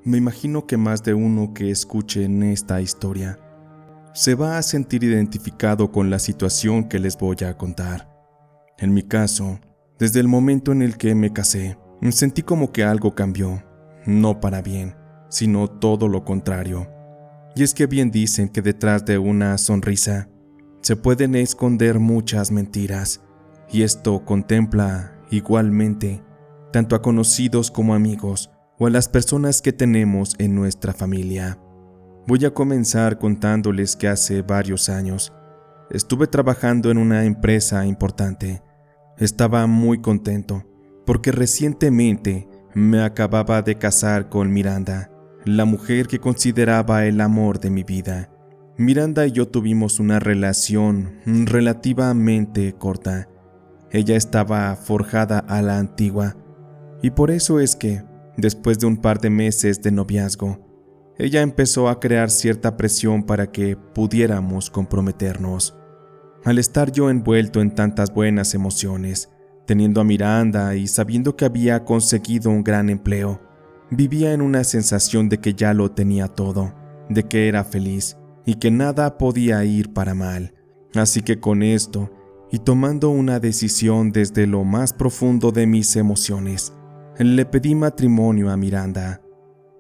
Me imagino que más de uno que escuche en esta historia se va a sentir identificado con la situación que les voy a contar. En mi caso, desde el momento en el que me casé, sentí como que algo cambió, no para bien, sino todo lo contrario. Y es que bien dicen que detrás de una sonrisa se pueden esconder muchas mentiras, y esto contempla igualmente tanto a conocidos como amigos o a las personas que tenemos en nuestra familia. Voy a comenzar contándoles que hace varios años estuve trabajando en una empresa importante. Estaba muy contento porque recientemente me acababa de casar con Miranda, la mujer que consideraba el amor de mi vida. Miranda y yo tuvimos una relación relativamente corta. Ella estaba forjada a la antigua, y por eso es que, después de un par de meses de noviazgo, ella empezó a crear cierta presión para que pudiéramos comprometernos. Al estar yo envuelto en tantas buenas emociones, teniendo a Miranda y sabiendo que había conseguido un gran empleo, vivía en una sensación de que ya lo tenía todo, de que era feliz y que nada podía ir para mal. Así que con esto, y tomando una decisión desde lo más profundo de mis emociones, le pedí matrimonio a Miranda.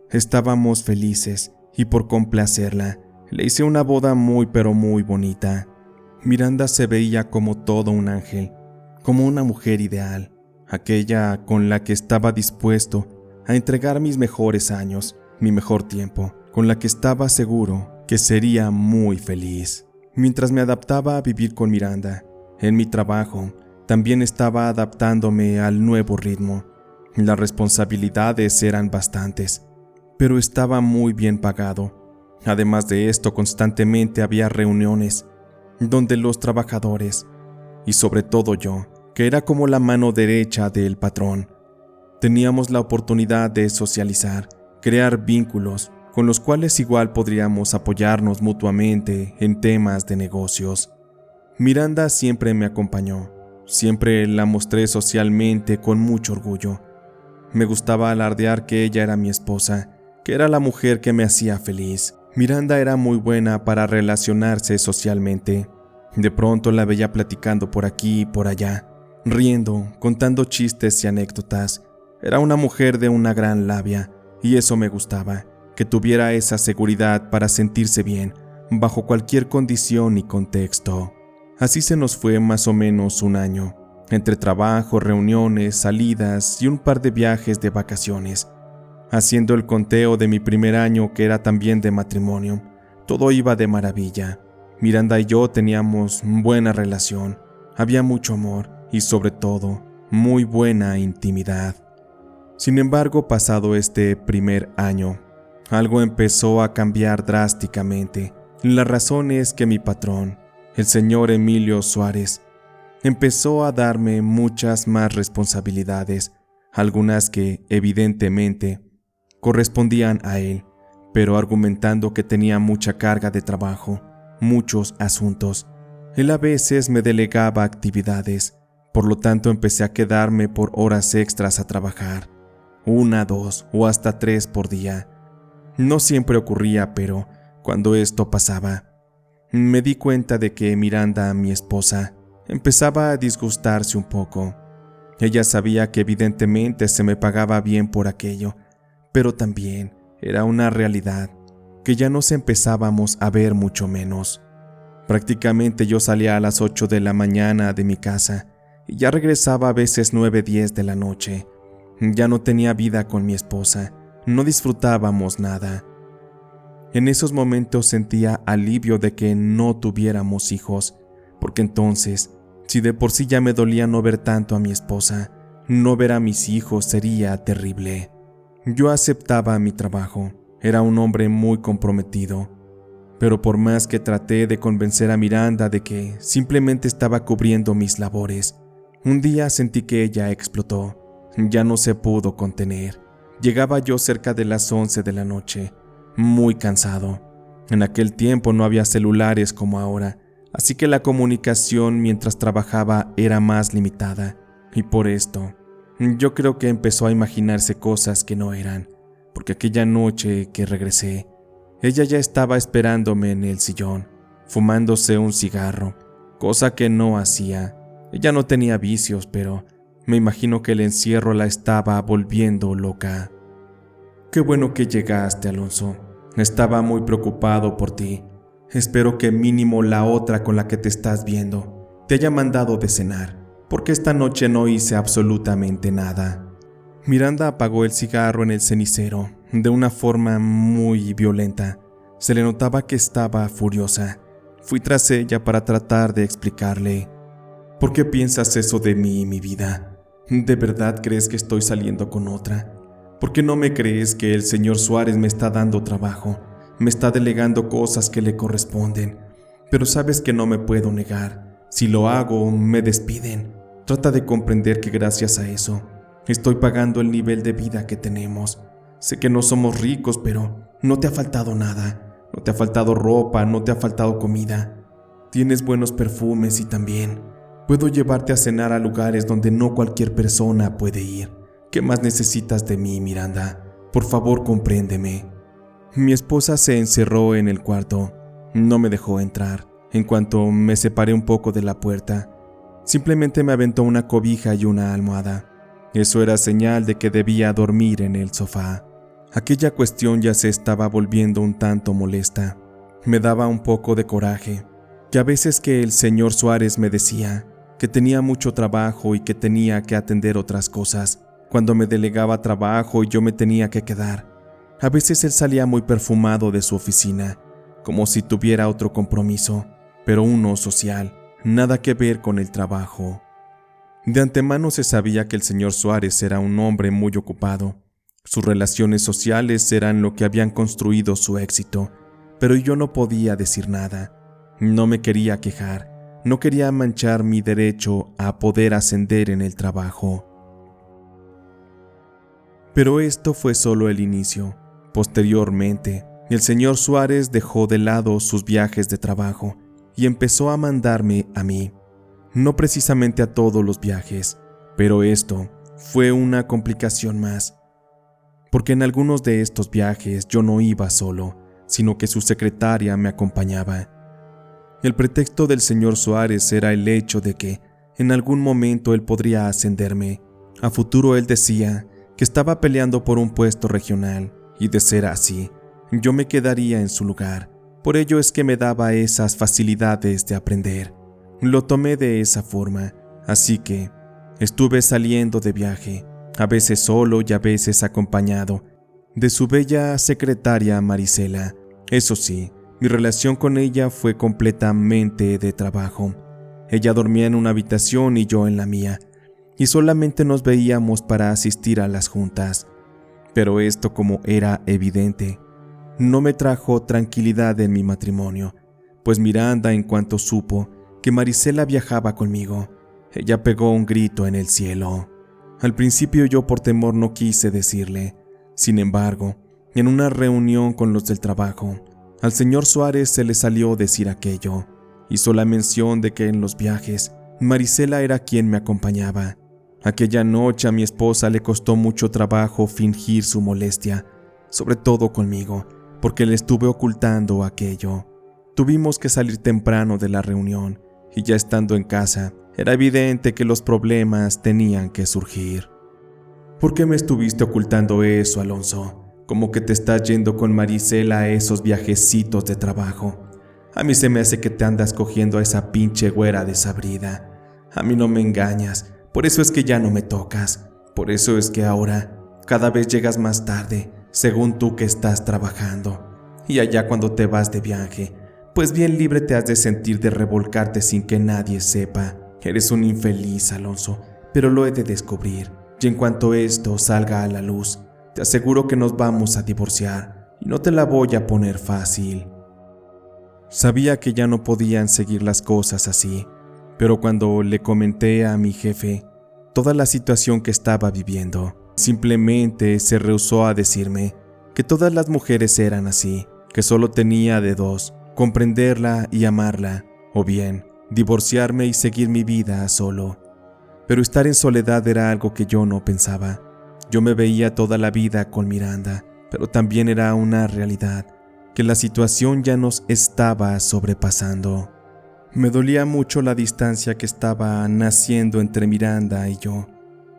Estábamos felices y por complacerla, le hice una boda muy pero muy bonita. Miranda se veía como todo un ángel, como una mujer ideal, aquella con la que estaba dispuesto a entregar mis mejores años, mi mejor tiempo, con la que estaba seguro que sería muy feliz. Mientras me adaptaba a vivir con Miranda, en mi trabajo, también estaba adaptándome al nuevo ritmo. Las responsabilidades eran bastantes, pero estaba muy bien pagado. Además de esto, constantemente había reuniones donde los trabajadores, y sobre todo yo, que era como la mano derecha del patrón, teníamos la oportunidad de socializar, crear vínculos con los cuales igual podríamos apoyarnos mutuamente en temas de negocios. Miranda siempre me acompañó, siempre la mostré socialmente con mucho orgullo. Me gustaba alardear que ella era mi esposa, que era la mujer que me hacía feliz. Miranda era muy buena para relacionarse socialmente. De pronto la veía platicando por aquí y por allá, riendo, contando chistes y anécdotas. Era una mujer de una gran labia, y eso me gustaba, que tuviera esa seguridad para sentirse bien, bajo cualquier condición y contexto. Así se nos fue más o menos un año, entre trabajo, reuniones, salidas y un par de viajes de vacaciones. Haciendo el conteo de mi primer año, que era también de matrimonio, todo iba de maravilla. Miranda y yo teníamos buena relación, había mucho amor y sobre todo, muy buena intimidad. Sin embargo, pasado este primer año, algo empezó a cambiar drásticamente. La razón es que mi patrón, el señor Emilio Suárez, empezó a darme muchas más responsabilidades, algunas que, evidentemente, correspondían a él, pero argumentando que tenía mucha carga de trabajo, muchos asuntos. Él a veces me delegaba actividades, por lo tanto empecé a quedarme por horas extras a trabajar, 1, 2 o hasta 3 por día. No siempre ocurría, pero cuando esto pasaba, me di cuenta de que Miranda, mi esposa, empezaba a disgustarse un poco. Ella sabía que evidentemente se me pagaba bien por aquello, pero también era una realidad que ya nos empezábamos a ver mucho menos. Prácticamente yo salía a las 8 de la mañana de mi casa y ya regresaba a veces 9, 10 de la noche. Ya no tenía vida con mi esposa, no disfrutábamos nada. En esos momentos sentía alivio de que no tuviéramos hijos, porque entonces, si de por sí ya me dolía no ver tanto a mi esposa, no ver a mis hijos sería terrible. Yo aceptaba mi trabajo, era un hombre muy comprometido, pero por más que traté de convencer a Miranda de que simplemente estaba cubriendo mis labores, un día sentí que ella explotó. Ya no se pudo contener. Llegaba yo cerca de las 11 de la noche, muy cansado. En aquel tiempo no había celulares como ahora, así que la comunicación mientras trabajaba era más limitada, y por esto, yo creo que empezó a imaginarse cosas que no eran. porque aquella noche que regresé, ella ya estaba esperándome en el sillón, fumándose un cigarro, cosa que no hacía. Ella no tenía vicios, pero me imagino que el encierro la estaba volviendo loca. Qué bueno que llegaste, Alonso. Estaba muy preocupado por ti. Espero que mínimo la otra con la que te estás viendo te haya mandado de cenar, porque esta noche no hice absolutamente nada. Miranda apagó el cigarro en el cenicero de una forma muy violenta. Se le notaba que estaba furiosa. Fui tras ella para tratar de explicarle. ¿Por qué piensas eso de mí, mi vida? ¿De verdad crees que estoy saliendo con otra? ¿Por qué no me crees que el señor Suárez me está dando trabajo? Me está delegando cosas que le corresponden. Pero sabes que no me puedo negar. Si lo hago, me despiden. Trata de comprender que gracias a eso estoy pagando el nivel de vida que tenemos. Sé que no somos ricos, pero no te ha faltado nada. No te ha faltado ropa, no te ha faltado comida. Tienes buenos perfumes y también puedo llevarte a cenar a lugares donde no cualquier persona puede ir. ¿Qué más necesitas de mí, Miranda? Por favor, compréndeme. Mi esposa se encerró en el cuarto. No me dejó entrar. En cuanto me separé un poco de la puerta, simplemente me aventó una cobija y una almohada. Eso era señal de que debía dormir en el sofá. Aquella cuestión ya se estaba volviendo un tanto molesta. Me daba un poco de coraje, que a veces que el señor Suárez me decía que tenía mucho trabajo y que tenía que atender otras cosas, cuando me delegaba trabajo y yo me tenía que quedar. A veces él salía muy perfumado de su oficina, como si tuviera otro compromiso, pero uno social, nada que ver con el trabajo. De antemano se sabía que el señor Suárez era un hombre muy ocupado. Sus relaciones sociales eran lo que habían construido su éxito, pero yo no podía decir nada. No me quería quejar, no quería manchar mi derecho a poder ascender en el trabajo. Pero esto fue solo el inicio. Posteriormente, el señor Suárez dejó de lado sus viajes de trabajo y empezó a mandarme a mí. No precisamente a todos los viajes, pero esto fue una complicación más, porque en algunos de estos viajes yo no iba solo, sino que su secretaria me acompañaba. El pretexto del señor Suárez era el hecho de que en algún momento él podría ascenderme. A futuro él decía que estaba peleando por un puesto regional, y de ser así, yo me quedaría en su lugar. Por ello es que me daba esas facilidades de aprender. Lo tomé de esa forma, así que estuve saliendo de viaje, a veces solo y a veces acompañado de su bella secretaria Marisela. Eso sí, mi relación con ella fue completamente de trabajo. Ella dormía en una habitación y yo en la mía, y solamente nos veíamos para asistir a las juntas. Pero esto, como era evidente, no me trajo tranquilidad en mi matrimonio, pues Miranda, en cuanto supo que Marisela viajaba conmigo, ella pegó un grito en el cielo. Al principio yo por temor no quise decirle. Sin embargo, en una reunión con los del trabajo, al señor Suárez se le salió decir aquello. Hizo la mención de que en los viajes Marisela era quien me acompañaba. Aquella noche a mi esposa le costó mucho trabajo fingir su molestia, sobre todo conmigo, porque le estuve ocultando aquello. Tuvimos que salir temprano de la reunión, y ya estando en casa, era evidente que los problemas tenían que surgir. ¿Por qué me estuviste ocultando eso, Alonso? Como que te estás yendo con Marisela a esos viajecitos de trabajo. A mí se me hace que te andas cogiendo a esa pinche güera desabrida. A mí no me engañas, por eso es que ya no me tocas. Por eso es que ahora cada vez llegas más tarde, según tú que estás trabajando. Y allá cuando te vas de viaje, pues bien libre te has de sentir de revolcarte sin que nadie sepa. Eres un infeliz, Alonso, pero lo he de descubrir. Y en cuanto esto salga a la luz, te aseguro que nos vamos a divorciar, y no te la voy a poner fácil. Sabía que ya no podían seguir las cosas así, pero cuando le comenté a mi jefe toda la situación que estaba viviendo, simplemente se rehusó a decirme que todas las mujeres eran así, que solo tenía de dos: comprenderla y amarla, o bien divorciarme y seguir mi vida solo. Pero estar en soledad era algo que yo no pensaba. Yo me veía toda la vida con Miranda, pero también era una realidad, que la situación ya nos estaba sobrepasando. Me dolía mucho la distancia que estaba naciendo entre Miranda y yo.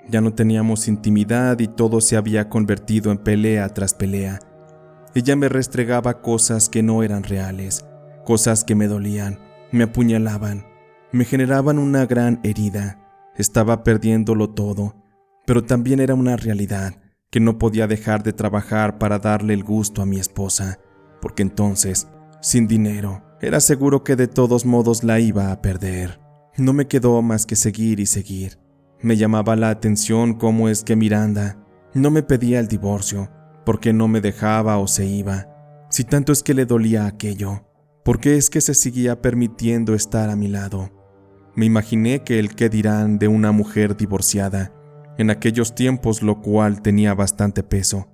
Ya no teníamos intimidad y todo se había convertido en pelea tras pelea. Ella me restregaba cosas que no eran reales, cosas que me dolían, me apuñalaban, me generaban una gran herida. Estaba perdiéndolo todo, pero también era una realidad que no podía dejar de trabajar para darle el gusto a mi esposa, porque entonces, sin dinero, era seguro que de todos modos la iba a perder. No me quedó más que seguir y seguir. Me llamaba la atención cómo es que Miranda no me pedía el divorcio, por qué no me dejaba o se iba. Si tanto es que le dolía aquello, ¿por qué es que se seguía permitiendo estar a mi lado? Me imaginé que el qué dirán de una mujer divorciada en aquellos tiempos, lo cual tenía bastante peso,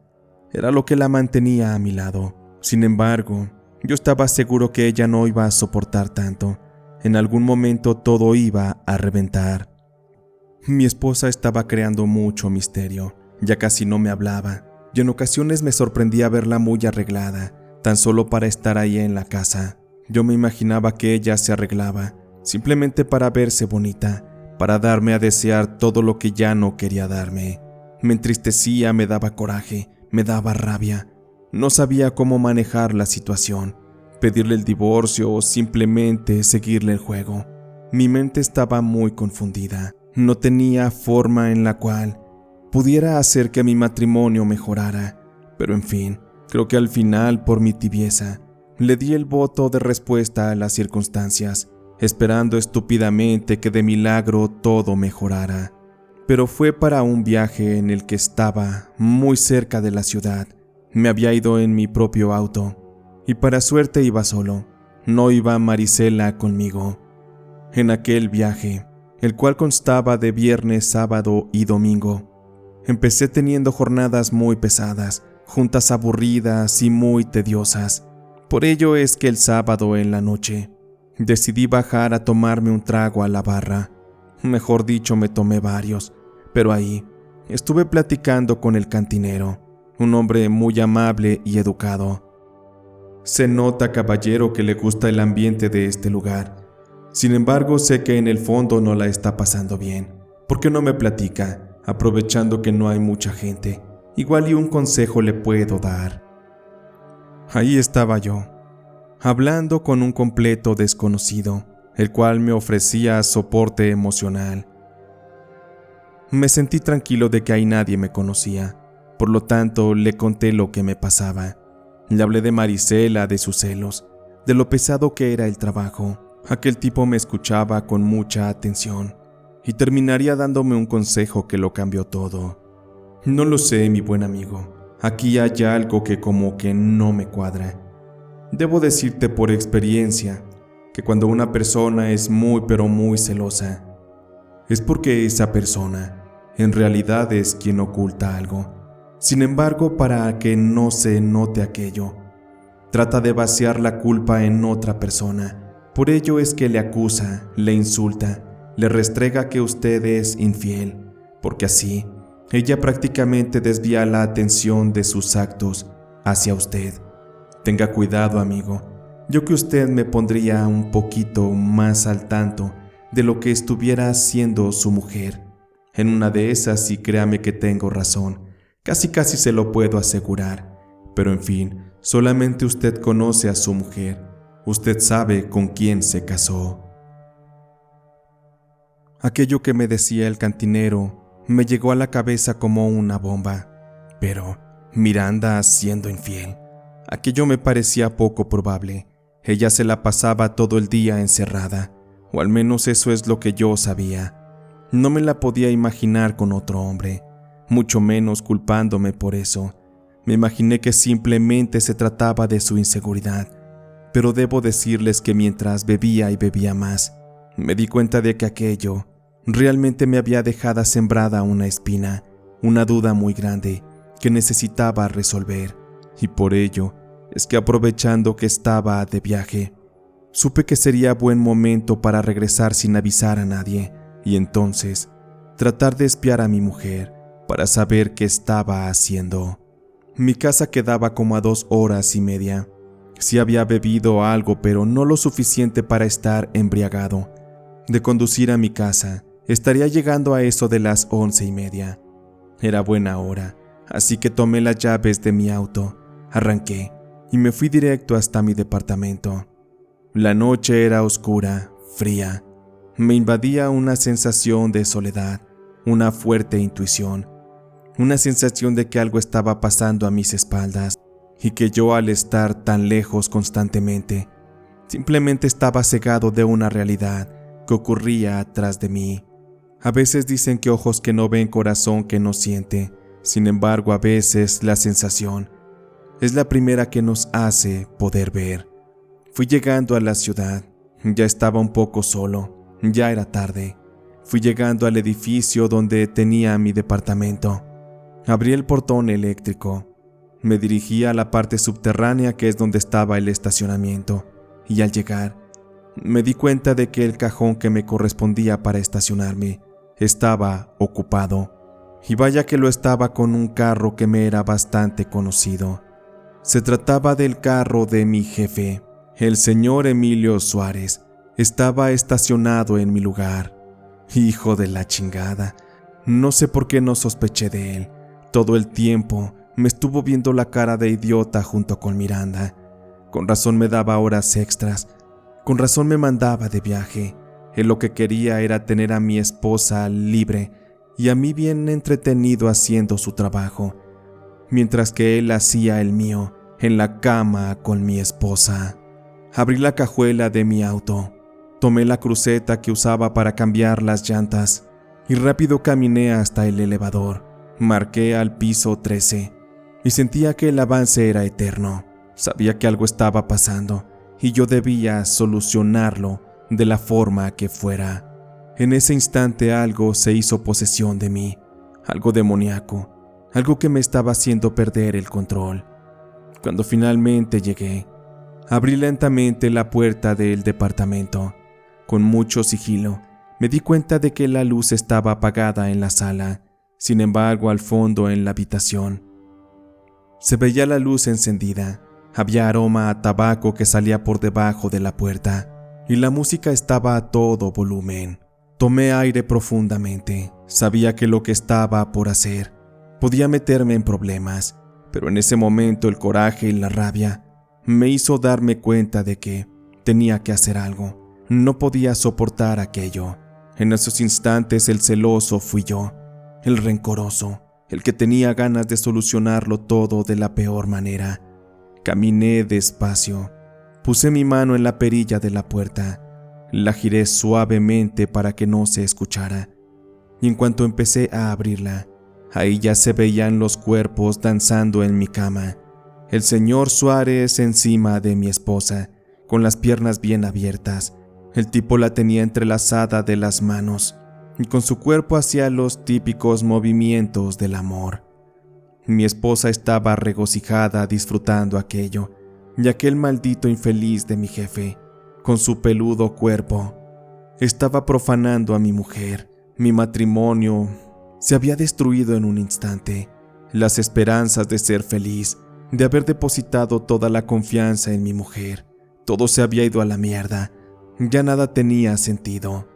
era lo que la mantenía a mi lado. Sin embargo, yo estaba seguro que ella no iba a soportar tanto. En algún momento todo iba a reventar. Mi esposa estaba creando mucho misterio, ya casi no me hablaba, y en ocasiones me sorprendía verla muy arreglada, tan solo para estar ahí en la casa. Yo me imaginaba que ella se arreglaba, simplemente para verse bonita, para darme a desear todo lo que ya no quería darme. Me entristecía, me daba coraje, me daba rabia. No sabía cómo manejar la situación, pedirle el divorcio o simplemente seguirle el juego. Mi mente estaba muy confundida. No tenía forma en la cual pudiera hacer que mi matrimonio mejorara, pero en fin, creo que al final, por mi tibieza, le di el voto de respuesta a las circunstancias, esperando estúpidamente que de milagro todo mejorara. Pero fue para un viaje en el que estaba muy cerca de la ciudad. Me había ido en mi propio auto, y para suerte iba solo, no iba Marisela conmigo. En aquel viaje, el cual constaba de viernes, sábado y domingo, empecé teniendo jornadas muy pesadas, juntas aburridas y muy tediosas. Por ello es que el sábado en la noche decidí bajar a tomarme un trago a la barra. Mejor dicho, me tomé varios, pero ahí estuve platicando con el cantinero, un hombre muy amable y educado. Se nota, caballero, que le gusta el ambiente de este lugar. Sin embargo, sé que en el fondo no la está pasando bien. ¿Por qué no me platica, aprovechando que no hay mucha gente? Igual y un consejo le puedo dar. Ahí estaba yo, hablando con un completo desconocido, el cual me ofrecía soporte emocional. Me sentí tranquilo de que ahí nadie me conocía, por lo tanto le conté lo que me pasaba. Le hablé de Marisela, de sus celos, de lo pesado que era el trabajo. Aquel tipo me escuchaba con mucha atención y terminaría dándome un consejo que lo cambió todo. No lo sé, mi buen amigo. Aquí hay algo que como que no me cuadra. Debo decirte por experiencia que cuando una persona es muy pero muy celosa, es porque esa persona en realidad es quien oculta algo. Sin embargo, para que no se note aquello, trata de vaciar la culpa en otra persona. Por ello es que le acusa, le insulta, le restrega que usted es infiel, porque así ella prácticamente desvía la atención de sus actos hacia usted. Tenga cuidado, amigo. Yo que usted me pondría un poquito más al tanto de lo que estuviera haciendo su mujer. En una de esas, sí, créame que tengo razón. Casi se lo puedo asegurar. Pero en fin, solamente usted conoce a su mujer. Usted sabe con quién se casó. Aquello que me decía el cantinero me llegó a la cabeza como una bomba. Pero Miranda siendo infiel, aquello me parecía poco probable. Ella se la pasaba todo el día encerrada, o al menos eso es lo que yo sabía. No me la podía imaginar con otro hombre, mucho menos culpándome por eso. Me imaginé que simplemente se trataba de su inseguridad. Pero debo decirles que mientras bebía y bebía más, me di cuenta de que aquello realmente me había dejado sembrada una espina, una duda muy grande que necesitaba resolver, y por ello es que aprovechando que estaba de viaje, supe que sería buen momento para regresar sin avisar a nadie, y entonces tratar de espiar a mi mujer para saber qué estaba haciendo. Mi casa quedaba como a 2 horas y media. Sí había bebido algo, pero no lo suficiente para estar embriagado. De conducir a mi casa, estaría llegando a eso de las 11:30. Era buena hora, así que tomé las llaves de mi auto, arranqué y me fui directo hasta mi departamento. La noche era oscura, fría. Me invadía una sensación de soledad, una fuerte intuición, una sensación de que algo estaba pasando a mis espaldas y que yo, al estar tan lejos constantemente, simplemente estaba cegado de una realidad que ocurría atrás de mí. A veces dicen que ojos que no ven, corazón que no siente. Sin embargo, a veces la sensación es la primera que nos hace poder ver. Fui llegando a la ciudad. Ya estaba un poco solo. Ya era tarde. Fui llegando al edificio donde tenía mi departamento. Abrí el portón eléctrico. Me dirigí a la parte subterránea, que es donde estaba el estacionamiento, y al llegar, me di cuenta de que el cajón que me correspondía para estacionarme estaba ocupado. Y vaya que lo estaba, con un carro que me era bastante conocido. Se trataba del carro de mi jefe, el señor Emilio Suárez. Estaba estacionado en mi lugar. Hijo de la chingada. No sé por qué no sospeché de él. Todo el tiempo me estuvo viendo la cara de idiota junto con Miranda. Con razón me daba horas extras. Con razón me mandaba de viaje. Él lo que quería era tener a mi esposa libre y a mí bien entretenido haciendo su trabajo, mientras que él hacía el mío en la cama con mi esposa. Abrí la cajuela de mi auto, tomé la cruceta que usaba para cambiar las llantas y rápido caminé hasta el elevador. Marqué al piso 13 y sentía que el avance era eterno. Sabía que algo estaba pasando y yo debía solucionarlo de la forma que fuera. En ese instante algo se hizo posesión de mí, algo demoníaco, algo que me estaba haciendo perder el control. Cuando finalmente llegué, abrí lentamente la puerta del departamento. Con mucho sigilo, me di cuenta de que la luz estaba apagada en la sala. Sin embargo, al fondo, en la habitación, se veía la luz encendida. Había aroma a tabaco que salía por debajo de la puerta y la música estaba a todo volumen. Tomé aire profundamente. Sabía que lo que estaba por hacer podía meterme en problemas, pero en ese momento el coraje y la rabia me hizo darme cuenta de que tenía que hacer algo. No podía soportar aquello. En esos instantes el celoso fui yo, el rencoroso, el que tenía ganas de solucionarlo todo de la peor manera. Caminé despacio, puse mi mano en la perilla de la puerta, la giré suavemente para que no se escuchara, y en cuanto empecé a abrirla, ahí ya se veían los cuerpos danzando en mi cama. El señor Suárez encima de mi esposa, con las piernas bien abiertas. El tipo la tenía entrelazada de las manos, y con su cuerpo hacía los típicos movimientos del amor. Mi esposa estaba regocijada disfrutando aquello, y aquel maldito infeliz de mi jefe, con su peludo cuerpo, estaba profanando a mi mujer. Mi matrimonio se había destruido en un instante. Las esperanzas de ser feliz, de haber depositado toda la confianza en mi mujer, todo se había ido a la mierda. Ya nada tenía sentido.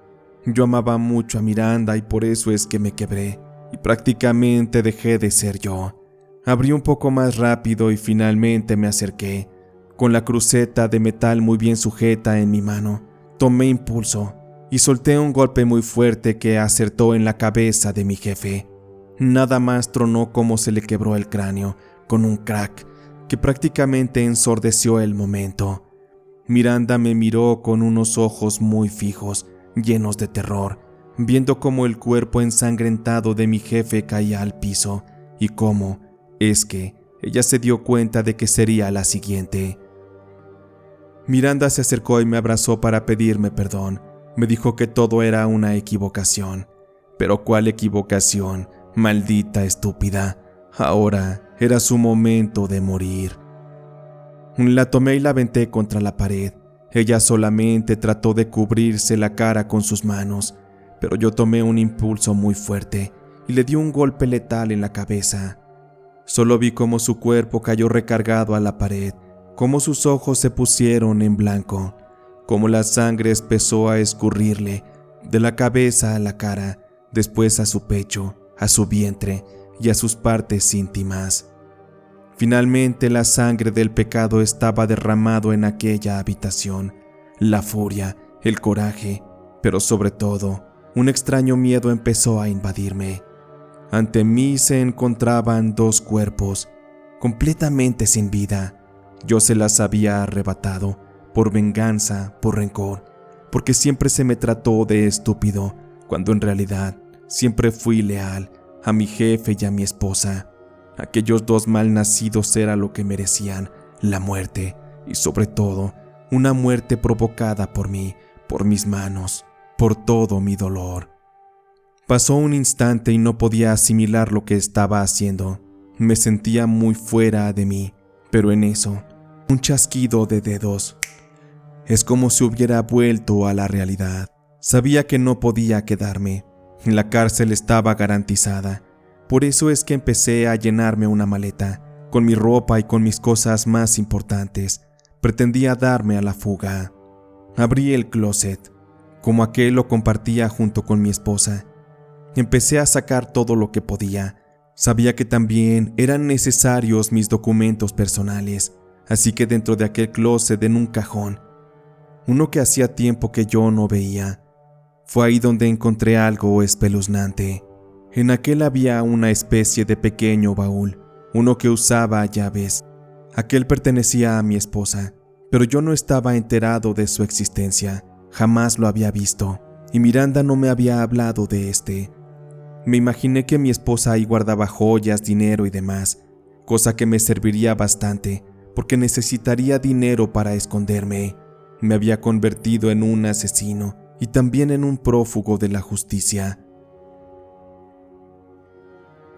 Yo amaba mucho a Miranda y por eso es que me quebré y prácticamente dejé de ser yo. Abrí un poco más rápido y finalmente me acerqué. Con la cruceta de metal muy bien sujeta en mi mano, tomé impulso y solté un golpe muy fuerte que acertó en la cabeza de mi jefe. Nada más tronó como se le quebró el cráneo, con un crack que prácticamente ensordeció el momento. Miranda me miró con unos ojos muy fijos, llenos de terror, viendo cómo el cuerpo ensangrentado de mi jefe caía al piso y cómo es que ella se dio cuenta de que sería la siguiente. Miranda se acercó y me abrazó para pedirme perdón. Me dijo que todo era una equivocación. Pero ¿cuál equivocación? Maldita estúpida. Ahora era su momento de morir. La tomé y la aventé contra la pared. Ella solamente trató de cubrirse la cara con sus manos, pero yo tomé un impulso muy fuerte y le di un golpe letal en la cabeza. Solo vi cómo su cuerpo cayó recargado a la pared, cómo sus ojos se pusieron en blanco, cómo la sangre empezó a escurrirle de la cabeza a la cara, después a su pecho, a su vientre y a sus partes íntimas. Finalmente la sangre del pecado estaba derramado en aquella habitación. La furia, el coraje, pero sobre todo, un extraño miedo empezó a invadirme. Ante mí se encontraban dos cuerpos, completamente sin vida. Yo se las había arrebatado, por venganza, por rencor, porque siempre se me trató de estúpido, cuando en realidad siempre fui leal a mi jefe y a mi esposa. Aquellos dos malnacidos era lo que merecían, la muerte, y sobre todo, una muerte provocada por mí, por mis manos, por todo mi dolor. Pasó un instante y no podía asimilar lo que estaba haciendo. Me sentía muy fuera de mí, pero en eso, un chasquido de dedos. Es como si hubiera vuelto a la realidad. Sabía que no podía quedarme. La cárcel estaba garantizada. Por eso es que empecé a llenarme una maleta, con mi ropa y con mis cosas más importantes. Pretendía darme a la fuga. Abrí el closet, como aquel lo compartía junto con mi esposa. Empecé a sacar todo lo que podía. Sabía que también eran necesarios mis documentos personales, así que dentro de aquel closet en un cajón, uno que hacía tiempo que yo no veía, fue ahí donde encontré algo espeluznante. En aquel había una especie de pequeño baúl, uno que usaba llaves. Aquel pertenecía a mi esposa, pero yo no estaba enterado de su existencia, jamás lo había visto, y Miranda no me había hablado de este. Me imaginé que mi esposa ahí guardaba joyas, dinero y demás, cosa que me serviría bastante, porque necesitaría dinero para esconderme. Me había convertido en un asesino y también en un prófugo de la justicia.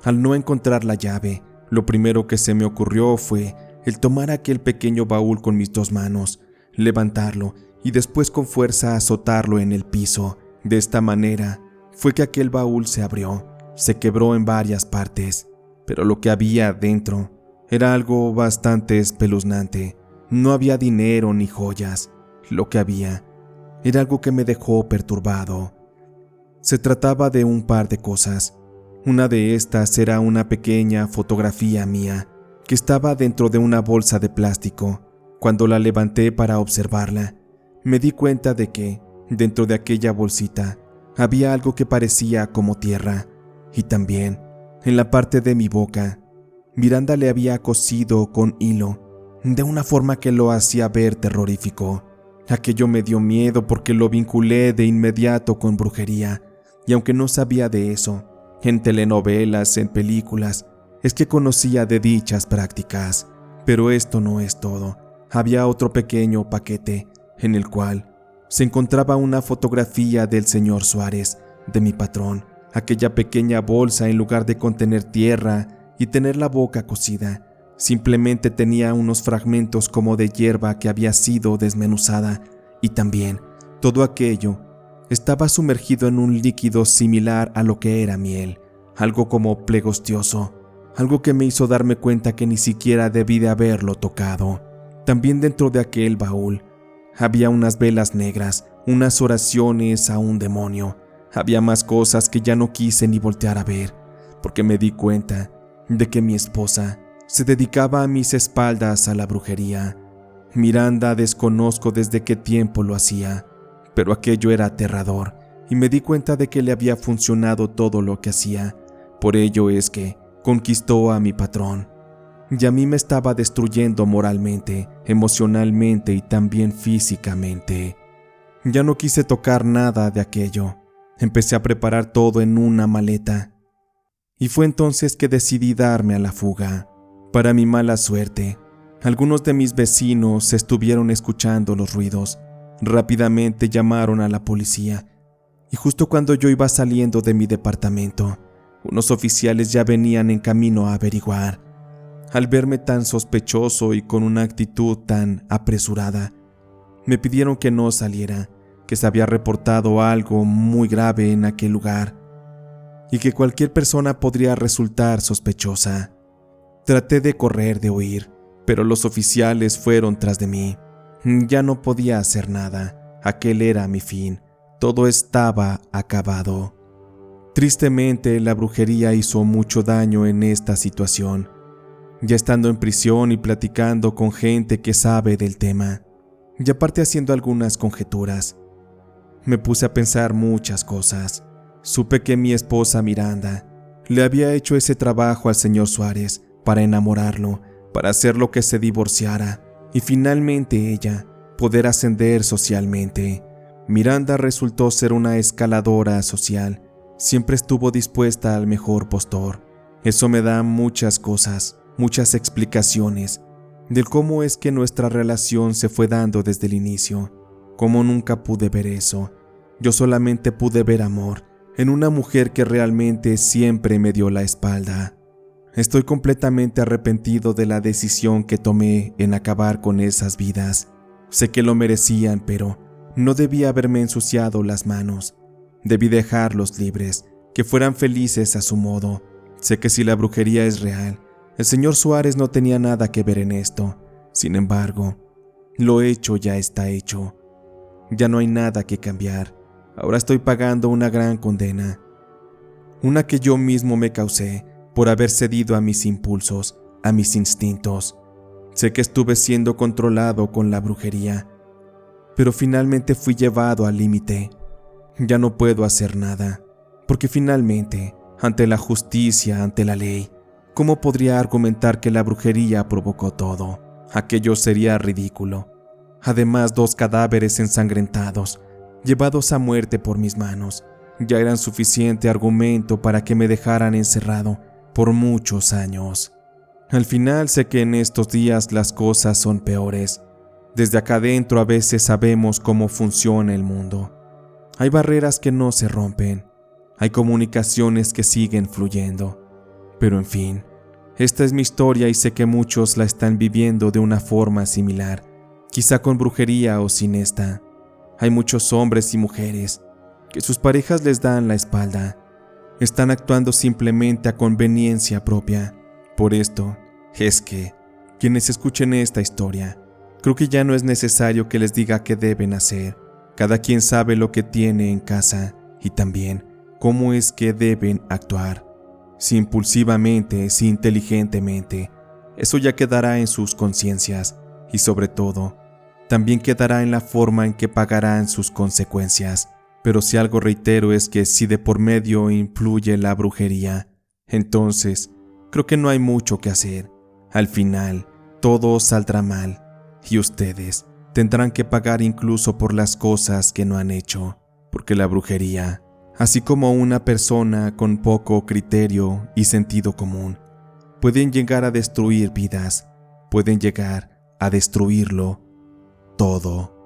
Al no encontrar la llave, lo primero que se me ocurrió fue el tomar aquel pequeño baúl con mis dos manos, levantarlo y después con fuerza azotarlo en el piso. De esta manera fue que aquel baúl se abrió, se quebró en varias partes, pero lo que había dentro era algo bastante espeluznante. No había dinero ni joyas. Lo que había era algo que me dejó perturbado. Se trataba de un par de cosas. Una de estas era una pequeña fotografía mía que estaba dentro de una bolsa de plástico. Cuando la levanté para observarla, me di cuenta de que, dentro de aquella bolsita, había algo que parecía como tierra, y también, en la parte de mi boca, Miranda le había cosido con hilo, de una forma que lo hacía ver terrorífico. Aquello me dio miedo porque lo vinculé de inmediato con brujería, y aunque no sabía de eso, en telenovelas, en películas, es que conocía de dichas prácticas. Pero esto no es todo. Había otro pequeño paquete, en el cual se encontraba una fotografía del señor Suárez, de mi patrón. Aquella pequeña bolsa, en lugar de contener tierra y tener la boca cocida, simplemente tenía unos fragmentos como de hierba que había sido desmenuzada, y también todo aquello estaba sumergido en un líquido similar a lo que era miel, algo como plegostioso, algo que me hizo darme cuenta que ni siquiera debí de haberlo tocado. También dentro de aquel baúl había unas velas negras, unas oraciones a un demonio. Había más cosas que ya no quise ni voltear a ver, porque me di cuenta de que mi esposa se dedicaba a mis espaldas a la brujería. Miranda desconozco desde qué tiempo lo hacía, pero aquello era aterrador y me di cuenta de que le había funcionado todo lo que hacía. Por ello es que conquistó a mi patrón. Y a mí me estaba destruyendo moralmente, emocionalmente y también físicamente. Ya no quise tocar nada de aquello. Empecé a preparar todo en una maleta. Y fue entonces que decidí darme a la fuga. Para mi mala suerte, algunos de mis vecinos estuvieron escuchando los ruidos. Rápidamente llamaron a la policía. Y justo cuando yo iba saliendo de mi departamento, unos oficiales ya venían en camino a averiguar. Al verme tan sospechoso y con una actitud tan apresurada, me pidieron que no saliera, que se había reportado algo muy grave en aquel lugar y que cualquier persona podría resultar sospechosa. Traté de correr, de huir, pero los oficiales fueron tras de mí. Ya no podía hacer nada. Aquel era mi fin. Todo estaba acabado. Tristemente, la brujería hizo mucho daño en esta situación. Ya estando en prisión y platicando con gente que sabe del tema, y aparte haciendo algunas conjeturas, me puse a pensar muchas cosas. Supe que mi esposa Miranda le había hecho ese trabajo al señor Suárez para enamorarlo, para hacerlo que se divorciara y finalmente ella poder ascender socialmente. Miranda resultó ser una escaladora social. Siempre estuvo dispuesta al mejor postor. Eso me da muchas cosas, muchas explicaciones del cómo es que nuestra relación se fue dando desde el inicio. Como nunca pude ver eso. Yo solamente pude ver amor en una mujer que realmente siempre me dio la espalda. Estoy completamente arrepentido de la decisión que tomé en acabar con esas vidas. Sé que lo merecían, pero no debía haberme ensuciado las manos. Debí dejarlos libres, que fueran felices a su modo. Sé que si la brujería es real, el señor Suárez no tenía nada que ver en esto. Sin embargo, lo hecho ya está hecho. Ya no hay nada que cambiar. Ahora estoy pagando una gran condena. Una que yo mismo me causé por haber cedido a mis impulsos, a mis instintos. Sé que estuve siendo controlado con la brujería, pero finalmente fui llevado al límite. Ya no puedo hacer nada, porque finalmente, ante la justicia, ante la ley, ¿cómo podría argumentar que la brujería provocó todo? Aquello sería ridículo. Además, 2 cadáveres ensangrentados, llevados a muerte por mis manos, ya eran suficiente argumento para que me dejaran encerrado por muchos años. Al final sé que en estos días las cosas son peores. Desde acá adentro a veces sabemos cómo funciona el mundo. Hay barreras que no se rompen, hay comunicaciones que siguen fluyendo. Pero en fin, esta es mi historia y sé que muchos la están viviendo de una forma similar, quizá con brujería o sin esta. Hay muchos hombres y mujeres que sus parejas les dan la espalda. Están actuando simplemente a conveniencia propia. Por esto es que quienes escuchen esta historia, creo que ya no es necesario que les diga qué deben hacer. Cada quien sabe lo que tiene en casa y también cómo es que deben actuar. Si impulsivamente, si inteligentemente, eso ya quedará en sus conciencias y sobre todo, también quedará en la forma en que pagarán sus consecuencias. Pero si algo reitero es que si de por medio influye la brujería, entonces creo que no hay mucho que hacer. Al final, todo saldrá mal y ustedes tendrán que pagar incluso por las cosas que no han hecho, porque la brujería, así como una persona con poco criterio y sentido común, pueden llegar a destruir vidas, pueden llegar a destruirlo todo.